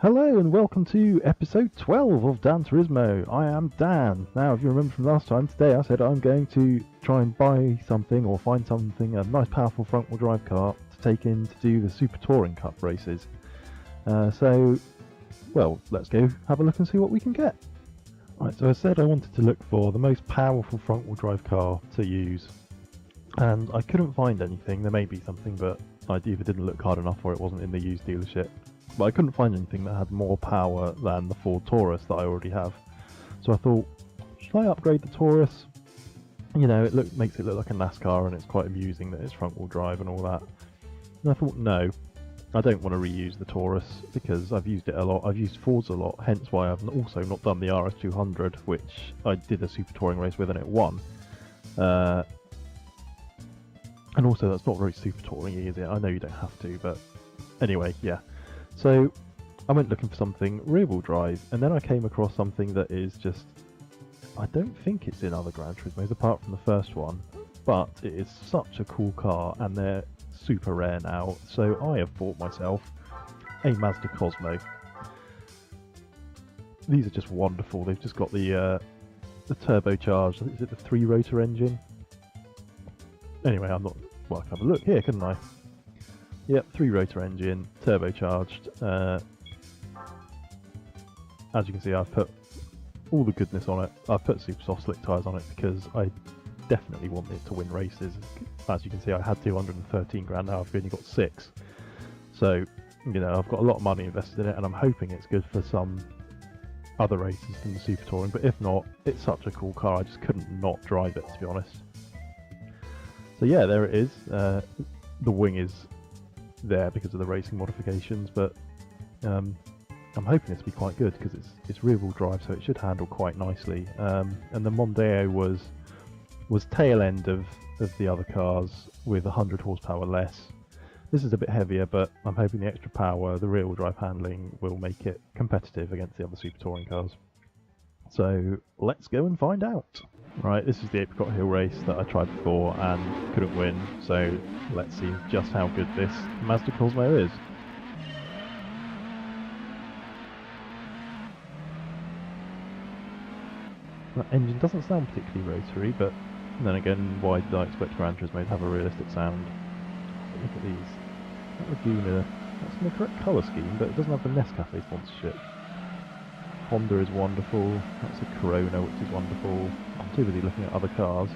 Hello and welcome to episode 12 of Dan Turismo. I am Dan. Now, if you remember from last time, today I said I'm going to try and buy something or find something, a nice powerful front wheel drive car to take in to do the Super Touring Cup races. Well, let's go have a look and see what we can get. Right, so I said I wanted to look for the most powerful front wheel drive car to use. And I couldn't find anything. There may be something, but I either didn't look hard enough or it wasn't in the used dealership. But I couldn't find anything that had more power than the Ford Taurus that I already have. So I thought, should I upgrade the Taurus? You know, it makes it look like a NASCAR and it's quite amusing that it's front wheel drive and all that. And I thought, no, I don't want to reuse the Taurus because I've used it a lot. I've used Fords a lot, hence why I've also not done the RS200, which I did a Super Touring race with and it won. And also that's not very Super Touring, is it? I know you don't have to, but anyway, yeah. So I went looking for something rear wheel drive, and then I came across something that is just, I don't think it's in other Gran Turismos apart from the first one, but it is such a cool car and they're super rare now. So I have bought myself a Mazda Cosmo. These are just wonderful. They've just got the turbocharged, is it the 3-rotor engine? Anyway, I can have a look here, couldn't I? Yep, 3-rotor engine, turbocharged. As you can see, I've put all the goodness on it. I've put super soft slick tyres on it because I definitely want it to win races. As you can see, I had 213 grand, now I've only got 6. So, you know, I've got a lot of money invested in it and I'm hoping it's good for some other races than the Super Touring. But if not, it's such a cool car, I just couldn't not drive it, to be honest. So yeah, there it is. The wing is there because of the racing modifications, but I'm hoping it to be quite good because it's rear wheel drive, so it should handle quite nicely. And the Mondeo was tail end of the other cars with 100 horsepower less. This is a bit heavier, but I'm hoping the extra power, the rear wheel drive handling, will make it competitive against the other Super Touring cars. So let's go and find out. Right, this is the Apricot Hill race that I tried before and couldn't win, so let's see just how good this Mazda Cosmo is. That engine doesn't sound particularly rotary, but then again, why did I expect Gran Turismo to have a realistic sound? Look at these. That Laguna, that's in the correct colour scheme, but it doesn't have the Nescafe sponsorship. Honda is wonderful, that's a Corona which is wonderful. I'm too busy looking at other cars,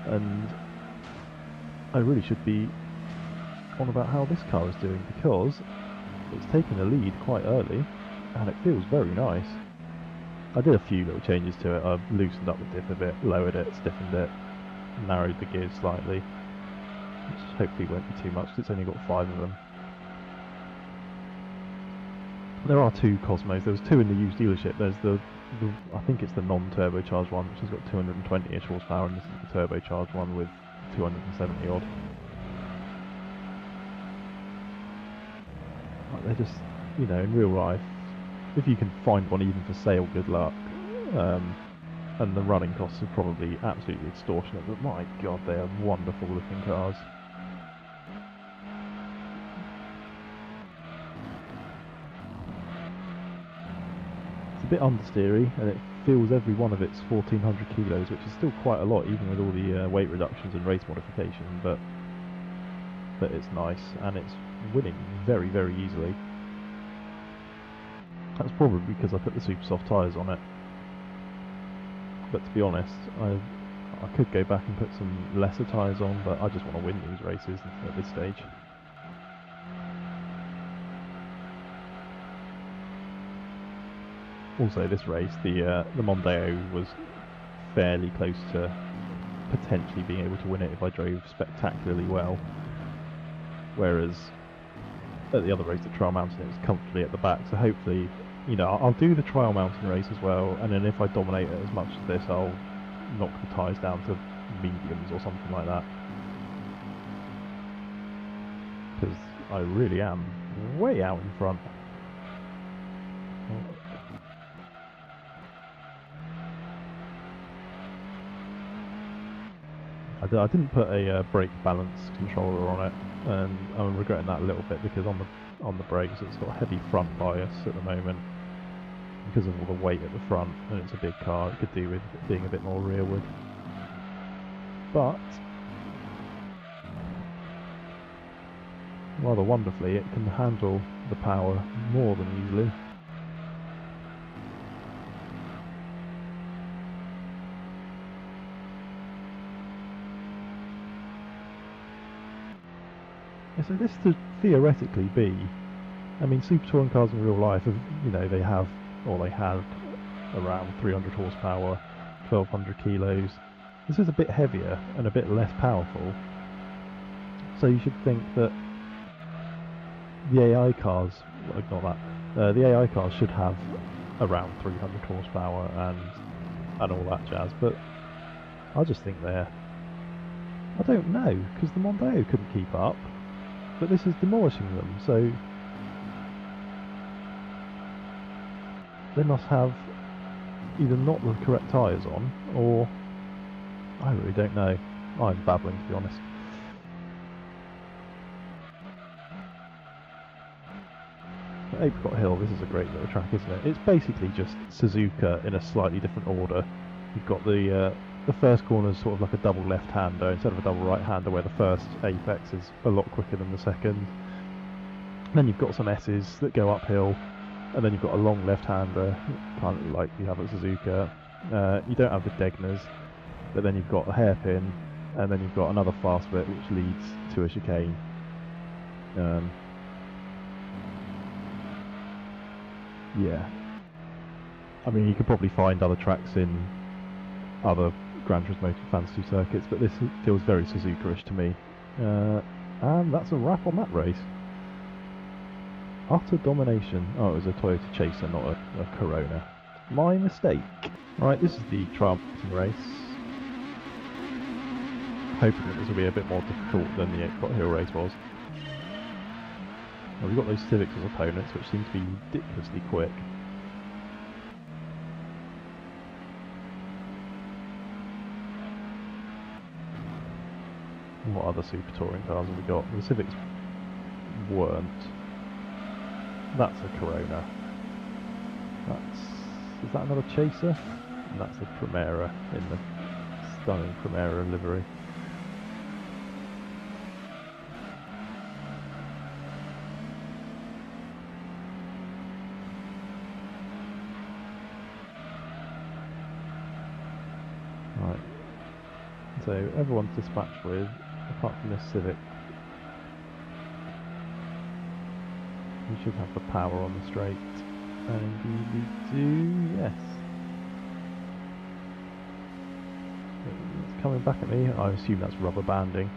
and I really should be on about how this car is doing because it's taken the lead quite early and it feels very nice. I did a few little changes to it. I loosened up the diff a bit, lowered it, stiffened it, narrowed the gears slightly, which hopefully won't be too much because it's only got 5 of them. There are 2 Cosmos. There was 2 in the used dealership. There's I think it's the non-turbocharged one, which has got 220-ish horsepower, and this is the turbocharged one with 270 odd. Like they're just, you know, in real life, if you can find one even for sale, good luck. And the running costs are probably absolutely extortionate, but my god, they are wonderful looking cars. Bit understeery, and it feels every one of its 1400 kilos, which is still quite a lot even with all the weight reductions and race modification, but it's nice and it's winning very, very easily. That's probably because I put the super soft tyres on it, but to be honest, I could go back and put some lesser tyres on, but I just want to win these races at this stage. Also, this race, the Mondeo was fairly close to potentially being able to win it if I drove spectacularly well. Whereas at the other race at Trial Mountain, it was comfortably at the back. So hopefully, you know, I'll do the Trial Mountain race as well, and then if I dominate it as much as this, I'll knock the tyres down to mediums or something like that. Because I really am way out in front. I didn't put a brake balance controller on it, and I'm regretting that a little bit because on on the brakes. It's got a heavy front bias at the moment because of all the weight at the front, and it's a big car. It could do with it being a bit more rearward, but rather wonderfully it can handle the power more than easily. So this could theoretically be, I mean, super touring cars in real life, you know, they have, or they had around 300 horsepower, 1200 kilos. This is a bit heavier and a bit less powerful. So you should think that the AI cars, well, ignore that, the AI cars should have around 300 horsepower and all that jazz, but I just think I don't know, because the Mondeo couldn't keep up. But this is demolishing them, so they must have either not the correct tyres on, or I really don't know. I'm babbling, to be honest. But Apricot Hill, this is a great little track, isn't it? It's basically just Suzuka in a slightly different order. You've got the first corner is sort of like a double left-hander instead of a double right-hander, where the first apex is a lot quicker than the second. Then you've got some S's that go uphill, and then you've got a long left-hander, kind of like you have at Suzuka. You don't have the Degners, but then you've got a hairpin, and then you've got another fast bit which leads to a chicane. Yeah. I mean, you could probably find other tracks in other Gran Turismo Fantasy circuits, but this feels very Suzuka-ish to me. And that's a wrap on that race. Utter domination. Oh, it was a Toyota Chaser, not a Corona. My mistake. Right, this is the triumphant race. Hoping that this will be a bit more difficult than the Apricot Hill race was. Well, we've got those Civics as opponents, which seem to be ridiculously quick. What other super touring cars have we got? The Civics weren't. That's a Corona. Is that another Chaser? And that's a Primera in the stunning Primera livery. Right. So everyone's dispatched with, apart from this Civic. We should have the power on the straight. And we do, yes. It's coming back at me. I assume that's rubber banding.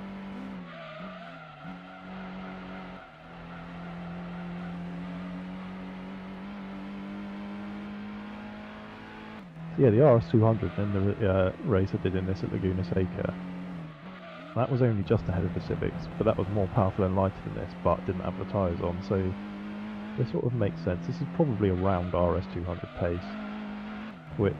So yeah, the RS200 in the race I did in this at Laguna Seca. That was only just ahead of the Civics, but that was more powerful and lighter than this, but didn't have the tyres on, so it sort of makes sense. This is probably around RS200 pace, which,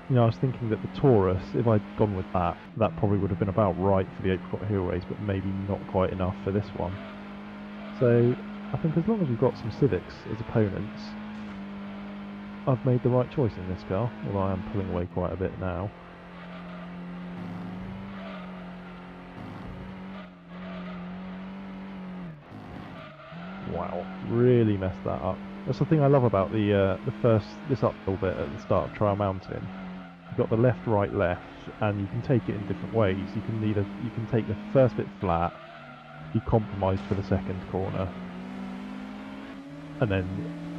you know, I was thinking that the Taurus, if I'd gone with that, that probably would have been about right for the Apricot Hill race, but maybe not quite enough for this one. So I think as long as we've got some Civics as opponents, I've made the right choice in this car, although I am pulling away quite a bit now. Wow, really messed that up. That's the thing I love about this uphill bit at the start of Trial Mountain. You've got the left, right, left, and you can take it in different ways. You can take the first bit flat, you compromise for the second corner, and then,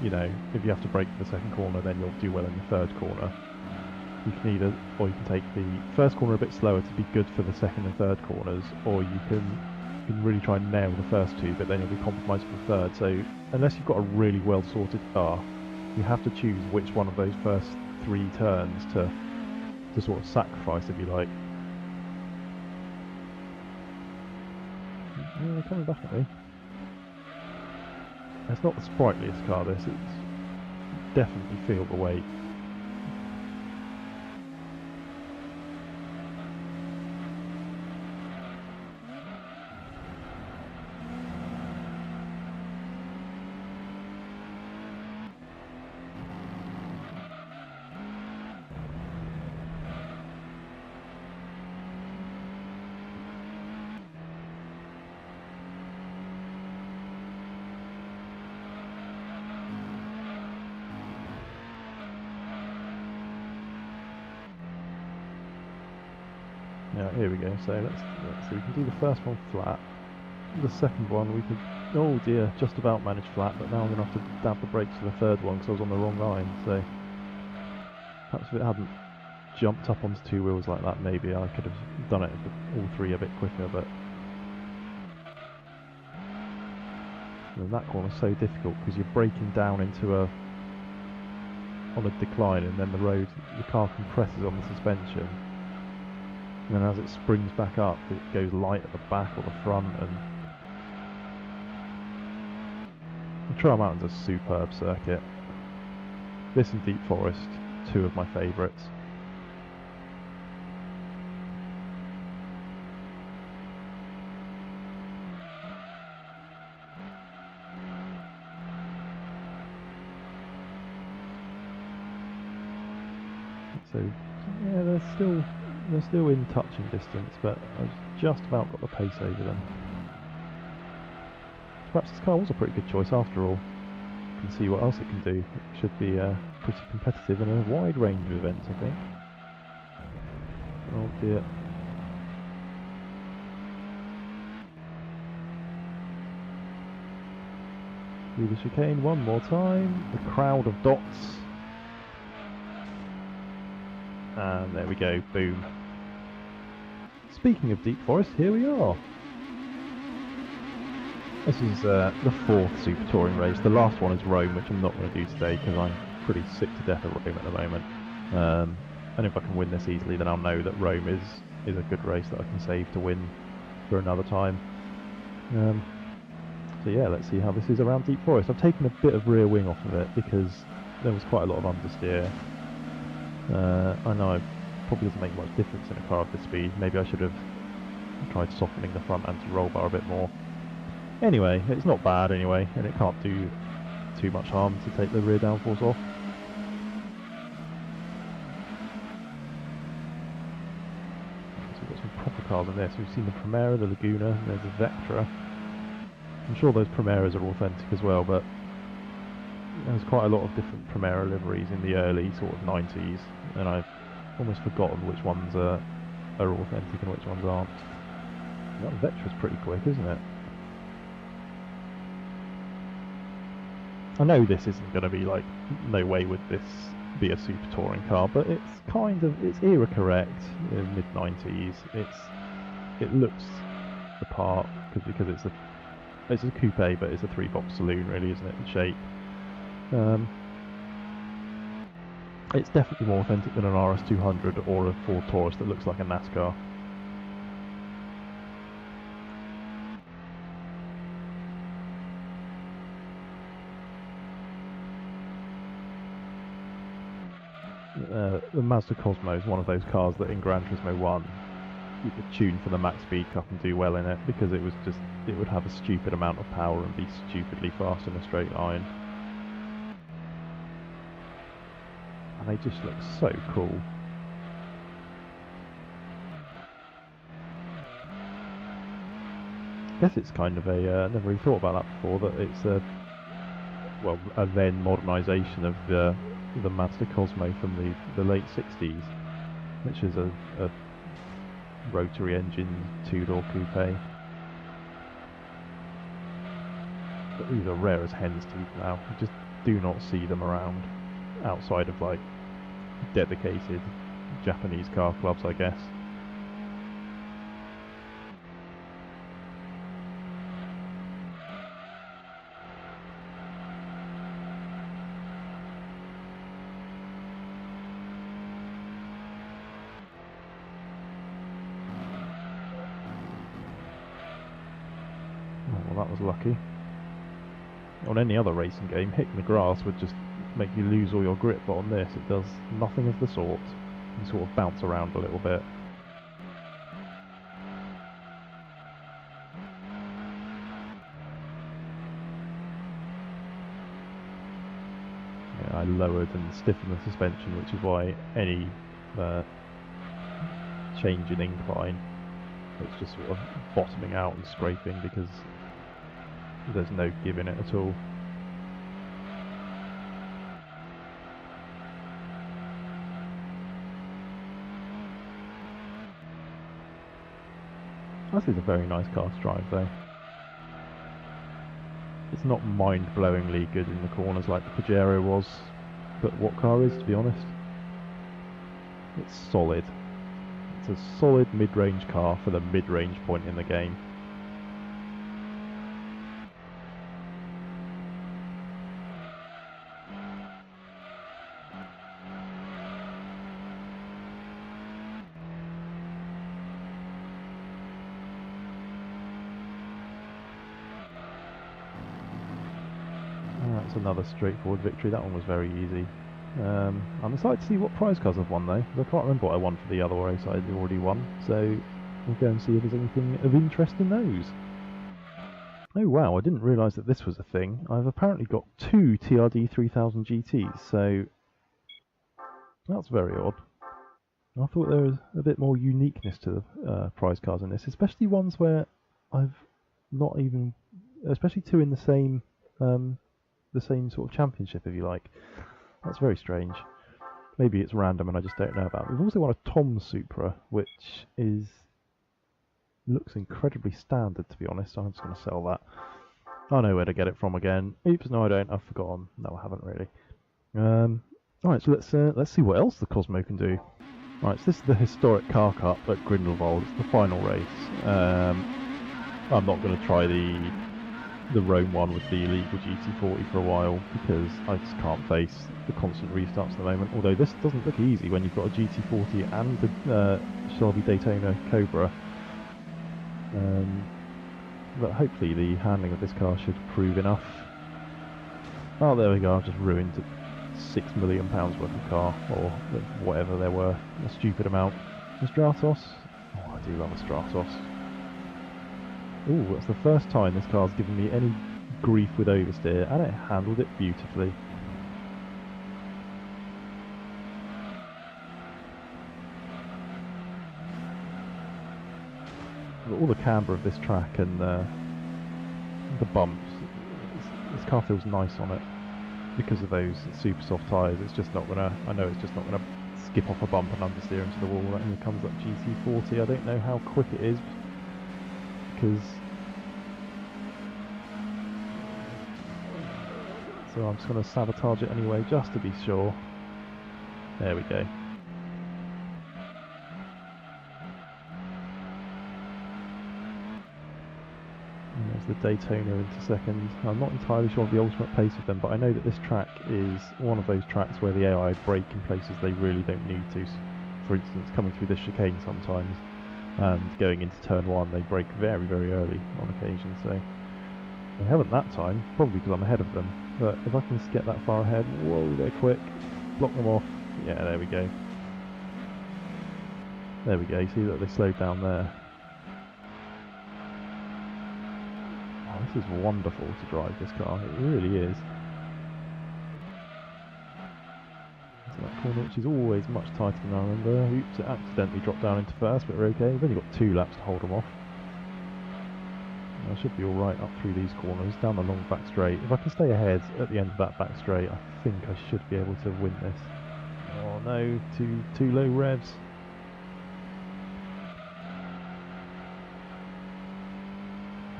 you know, if you have to brake for the second corner, then you'll do well in the third corner. You can take the first corner a bit slower to be good for the second and third corners, or you can really try and nail the first two, but then you'll be compromised for the third. So unless you've got a really well sorted car, you have to choose which one of those first three turns to sort of sacrifice, if you like. Yeah, they're coming back at me. It's not the sprightliest car, this. It's definitely feel the weight. Yeah, here we go. So let's see. We can do the first one flat. The second one we could. Oh dear, just about managed flat, but now I'm gonna have to dab the brakes for the third one because I was on the wrong line. So perhaps if it hadn't jumped up onto two wheels like that, maybe I could have done it with all three a bit quicker. But and that corner's so difficult because you're braking down into on a decline, and then the car compresses on the suspension, and then as it springs back up, it goes light at the back or the front. And the Trail Mountain's a superb circuit. This and Deep Forest, two of my favourites. So yeah, they're still in touching distance, but I've just about got the pace over them. Perhaps this car was a pretty good choice after all. You can see what else it can do. It should be pretty competitive in a wide range of events, I think. Oh dear. Through the chicane one more time. The crowd of dots. And there we go, boom. Speaking of Deep Forest, here we are. This is the fourth Super Touring race. The last one is Rome, which I'm not going to do today because I'm pretty sick to death of Rome at the moment. And if I can win this easily, then I'll know that Rome is a good race that I can save to win for another time. So yeah, let's see how this is around Deep Forest. I've taken a bit of rear wing off of it because there was quite a lot of understeer. I know it probably doesn't make much difference in a car of this speed. Maybe I should have tried softening the front anti-roll bar a bit more. Anyway, it's not bad anyway, and it can't do too much harm to take the rear downforce off. So we've got some proper cars in there. So we've seen the Primera, the Laguna, there's the Vectra. I'm sure those Primeras are authentic as well, but there's quite a lot of different Primera liveries in the early sort of 90s, and I've almost forgotten which ones are authentic and which ones aren't. That Vectra's pretty quick, isn't it? I know this isn't going to be like, no way would this be a super touring car, but it's era correct in mid 90s. It looks the part because it's a coupe, but it's a 3-box saloon, really, isn't it? In shape. It's definitely more authentic than an RS200 or a Ford Taurus that looks like a NASCAR. The Mazda Cosmo is one of those cars that in Gran Turismo 1 you could tune for the max speed cup and do well in it, because it would have a stupid amount of power and be stupidly fast in a straight line. And they just look so cool. I guess it's kind of a, never really thought about that before, that it's a then modernisation of the Mazda Cosmo from the late 60s, which is a rotary engine 2-door coupe. But these are rare as hen's teeth now. You just do not see them around outside of like dedicated Japanese car clubs, I guess. Oh, well, that was lucky. On any other racing game, hitting the grass would just make you lose all your grip, but on this it does nothing of the sort. You sort of bounce around a little bit. Yeah, I lowered and stiffened the suspension, which is why any change in incline, it's just sort of bottoming out and scraping, because there's no give in it at all. This is a very nice car to drive though. It's not mind-blowingly good in the corners like the Pajero was, but what car is, to be honest? It's solid. It's a solid mid-range car for the mid-range point in the game. That's another straightforward victory. That one was very easy. I'm excited to see what prize cars I've won though. I can't remember what I won for the other race I'd already won, so we'll go and see if there's anything of interest in those. Oh wow, I didn't realise that this was a thing. I've apparently got 2 TRD 3000 GTs, so that's very odd. I thought there was a bit more uniqueness to the prize cars in this, especially ones where I've not even, especially 2 in the same sort of championship, if you like. That's very strange. Maybe it's random and I just don't know about it. We've also won a Tom Supra, which looks incredibly standard, to be honest. So I'm just going to sell that. I know where to get it from again. Oops, no I don't. I've forgotten. No, I haven't really. Alright, so let's see what else the Cosmo can do. Alright, so this is the historic car cup at Grindelwald. It's the final race. I'm not going to try the Rome one with the illegal GT40 for a while because I just can't face the constant restarts at the moment. Although this doesn't look easy when you've got a GT40 and the Shelby Daytona Cobra. But hopefully the handling of this car should prove enough. Oh, there we go. I've just ruined £6 million worth of car, or whatever there were. A stupid amount. A Stratos. Oh, I do love a Stratos. Ooh, that's the first time this car's given me any grief with oversteer, and it handled it beautifully. All the camber of this track and the bumps, this car feels nice on it because of those super soft tyres. It's just not gonna, I know it's just not gonna skip off a bump and understeer into the wall. And here comes that GT40. I don't know how quick it is because, so I'm just gonna sabotage it anyway just to be sure. There we go. The Daytona into second. I'm not entirely sure of the ultimate pace of them, but I know that this track is one of those tracks where the AI brake in places they really don't need to. For instance, coming through this chicane sometimes, and going into turn 1, they brake very, very early on occasion, so they haven't that time, probably because I'm ahead of them. But if I can just get that far ahead, whoa, they're quick, block them off. Yeah, there we go. There we go, you see that they slowed down there. This is wonderful to drive this car, it really is. So that corner, which is always much tighter than I remember. Oops, it accidentally dropped down into first, but we're okay. We've only got 2 laps to hold them off. I should be alright up through these corners, down the long back straight. If I can stay ahead at the end of that back straight, I think I should be able to win this. Oh no, too low revs.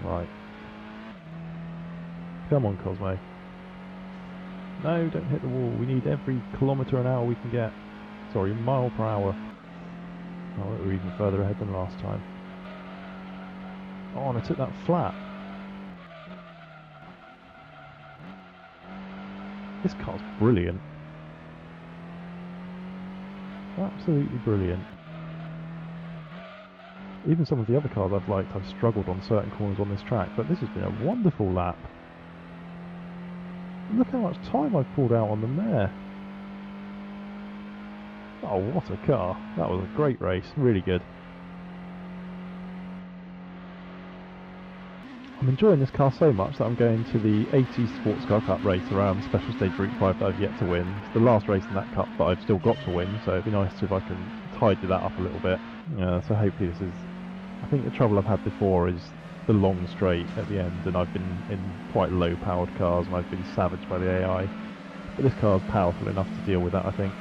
Right. Come on, Cosmo. No, don't hit the wall. We need every kilometre an hour we can get. Sorry, mile per hour. Oh, we're even further ahead than last time. Oh, and I took that flat. This car's brilliant. Absolutely brilliant. Even some of the other cars I've liked, I've struggled on certain corners on this track, but this has been a wonderful lap. Look how much time I've pulled out on them there. Oh, what a car. That was a great race. Really good. I'm enjoying this car so much that I'm going to the 80s Sports Car Cup race around Special Stage Route 5 that I've yet to win. It's the last race in that cup that I've still got to win, so it'd be nice if I can tidy that up a little bit. So hopefully this is... I think the trouble I've had before is the long straight at the end, and I've been in quite low powered cars and I've been savaged by the AI, but this car's powerful enough to deal with that, I think.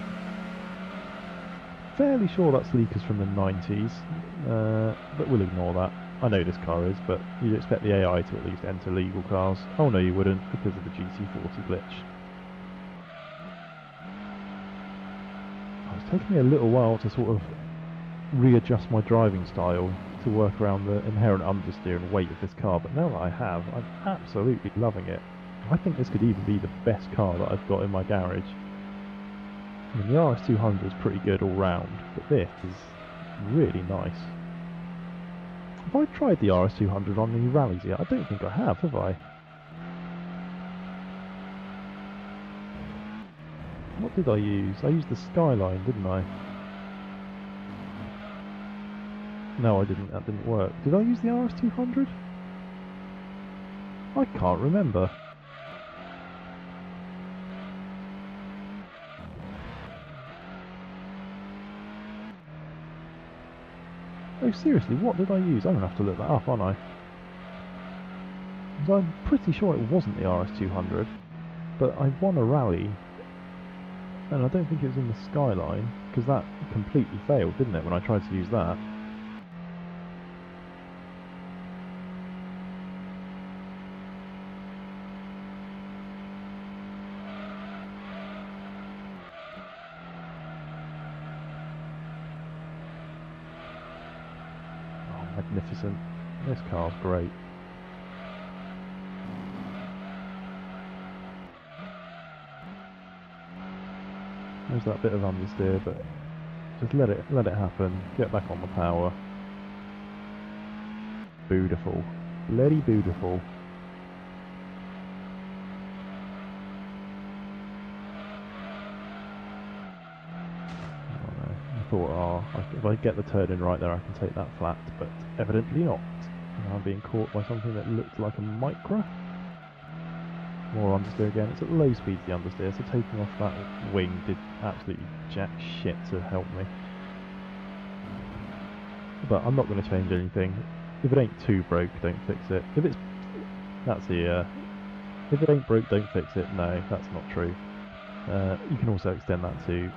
Fairly sure that's leakers from the 90s, but we'll ignore that. I know this car is, but you'd expect the AI to at least enter legal cars. Oh no, you wouldn't, because of the GT40 glitch. It's taken me a little while to sort of readjust my driving style to work around the inherent understeer and weight of this car, but now that I have, I'm absolutely loving it. I think this could even be the best car that I've got in my garage. I mean, the RS200 is pretty good all round, but this is really nice. Have I tried the RS200 on any rallies yet? I don't think I have I? What did I use? I used the Skyline, didn't I? No, I didn't. That didn't work. Did I use the RS200? I can't remember. Oh, seriously, what did I use? I'm going to have to look that up, aren't I? Because I'm pretty sure it wasn't the RS200, but I won a rally, and I don't think it was in the Skyline, because that completely failed, didn't it, when I tried to use that? Magnificent. This car's great. There's that bit of understeer, but just let it happen. Get back on the power. Beautiful. Bloody beautiful. I thought, if I get the turn in right there, I can take that flat, but evidently not. And I'm being caught by something that looked like a micro. More understeer again. It's at low speed, the understeer, so taking off that wing did absolutely jack shit to help me. But I'm not going to change anything. If it ain't too broke, don't fix it. If it's... That's the... if it ain't broke, don't fix it. No, that's not true. You can also extend that to...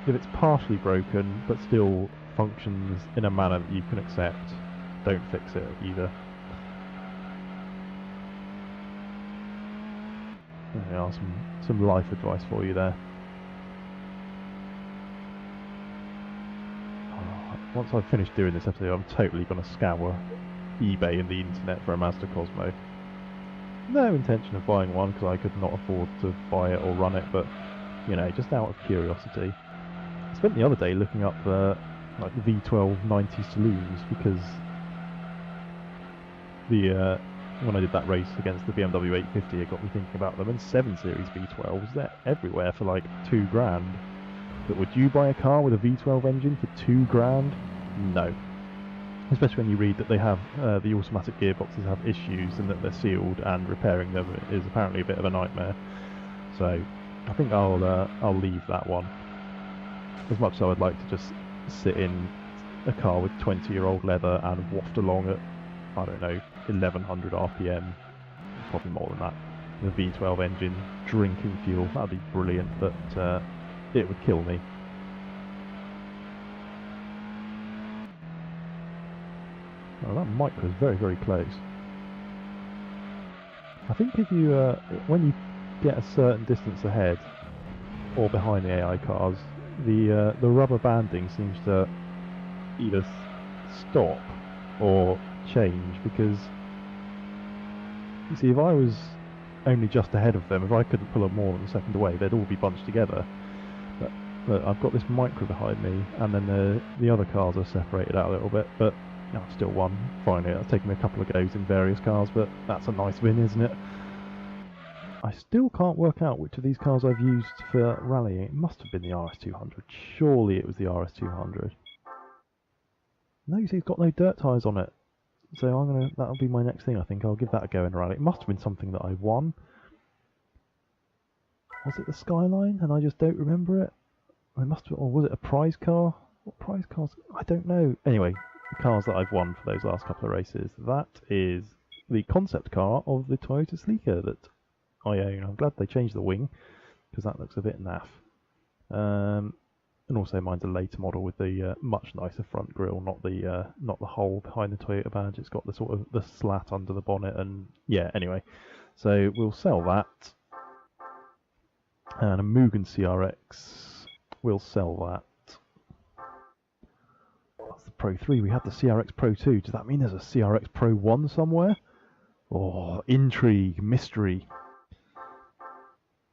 If it's partially broken, but still functions in a manner that you can accept, don't fix it either. There are some life advice for you there. Once I've finished doing this episode, I'm totally going to scour eBay and the internet for a Mazda Cosmo. No intention of buying one, because I could not afford to buy it or run it, but, you know, just out of curiosity. I spent the other day looking up like the V12 90 saloons, because when I did that race against the BMW 850, it got me thinking about them. And 7 Series V12s, they're everywhere for like £2,000. But would you buy a car with a V12 engine for £2,000? No. Especially when you read that they have the automatic gearboxes have issues and that they're sealed, and repairing them is apparently a bit of a nightmare. So I think I'll leave that one. As much as I would like to just sit in a car with 20-year-old leather and waft along at, I don't know, 1100 RPM, probably more than that, the V12 engine, drinking fuel, that'd be brilliant, but it would kill me. Oh, that micro is very, very close. I think if you, when you get a certain distance ahead or behind the AI cars, the rubber banding seems to either stop or change, because you see, if I was only just ahead of them, if I couldn't pull up more than a second away, they'd all be bunched together. But I've got this micro behind me, and then the other cars are separated out a little bit, but I've still won. Finally, it's taken me a couple of goes in various cars, but that's a nice win, isn't it? I still can't work out which of these cars I've used for rallying. It must have been the RS200. Surely it was the RS200. No, you see, it's got no dirt tyres on it. So that'll be my next thing, I think. I'll give that a go in a rally. It must have been something that I won. Was it the Skyline and I just don't remember it? It must have, or was it a prize car? What prize cars? I don't know. Anyway, the cars that I've won for those last couple of races. That is the concept car of the Toyota Sleeker that I own. I'm glad they changed the wing, because that looks a bit naff. and also mine's a later model with the much nicer front grille, not the hole behind the Toyota badge. It's got the sort of the slat under the bonnet, and yeah. Anyway, so we'll sell that, and a Mugen CRX. We'll sell that. That's the Pro 3. We had the CRX Pro 2. Does that mean there's a CRX Pro 1 somewhere? Oh, intrigue, mystery.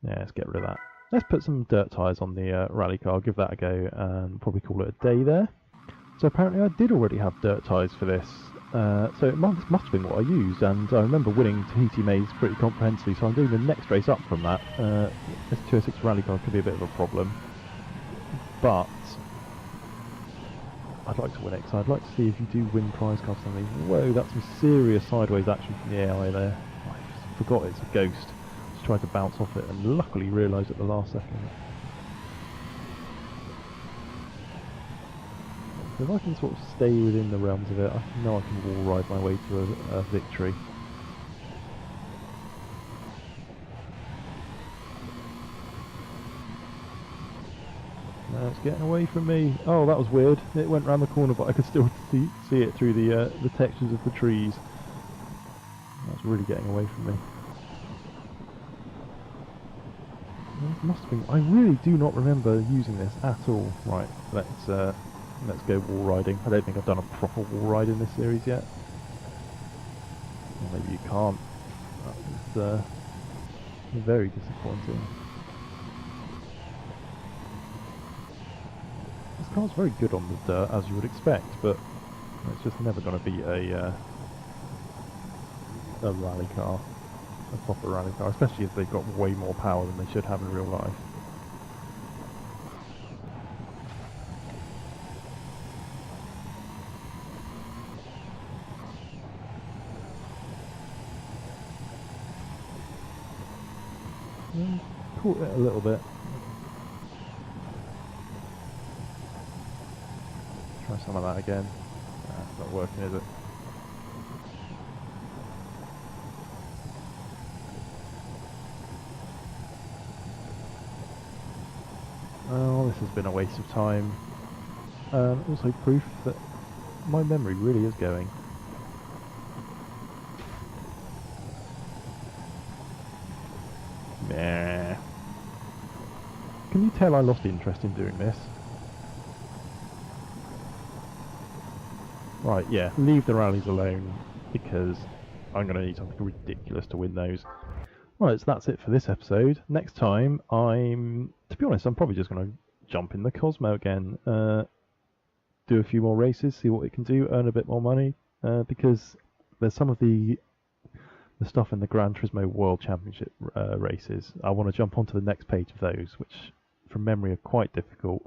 Yeah, let's get rid of that. Let's put some dirt tyres on the rally car, give that a go, and probably call it a day there. So apparently I did already have dirt tyres for this, so it must have been what I used, and I remember winning Tahiti Maze pretty comprehensively, so I'm doing the next race up from that. This 206 rally car could be a bit of a problem, but I'd like to win it, because I'd like to see if you do win prize cards on these. Whoa, that's some serious sideways action from the AI there. I forgot it's a ghost. Just tried to bounce off it and luckily realised at the last second. So if I can sort of stay within the realms of it, I know I can wall ride my way to a victory. Now it's getting away from me. Oh, that was weird. It went round the corner, but I could still see it through the textures of the trees. That's really getting away from me. It must have been. I really do not remember using this at all. Right, let's go wall riding. I don't think I've done a proper wall ride in this series yet. Or maybe you can't. That was very disappointing. This car's very good on the dirt, as you would expect, but it's just never going to be a rally car, a proper rally car, especially if they've got way more power than they should have in real life. Caught it a little bit. Try some of that again. It's not working, is it? Oh, this has been a waste of time. Also proof that my memory really is going. Meh. Can you tell I lost interest in doing this? Right, yeah, leave the rallies alone, because I'm going to need something ridiculous to win those. Right, so that's it for this episode. Next time, to be honest, I'm probably just going to jump in the Cosmo again, do a few more races, see what it can do, earn a bit more money, because there's some of the stuff in the Gran Turismo World Championship races. I want to jump onto the next page of those, which from memory are quite difficult.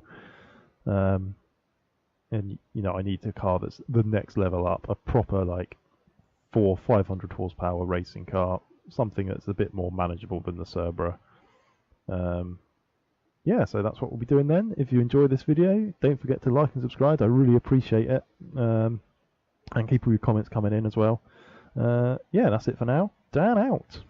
And you know, I need a car that's the next level up, a proper like 500 horsepower racing car, something that's a bit more manageable than the Cerbera. Yeah, so that's what we'll be doing then. If you enjoyed this video, don't forget to like and subscribe. I really appreciate it. And keep all your comments coming in as well. Yeah, that's it for now. Dan out.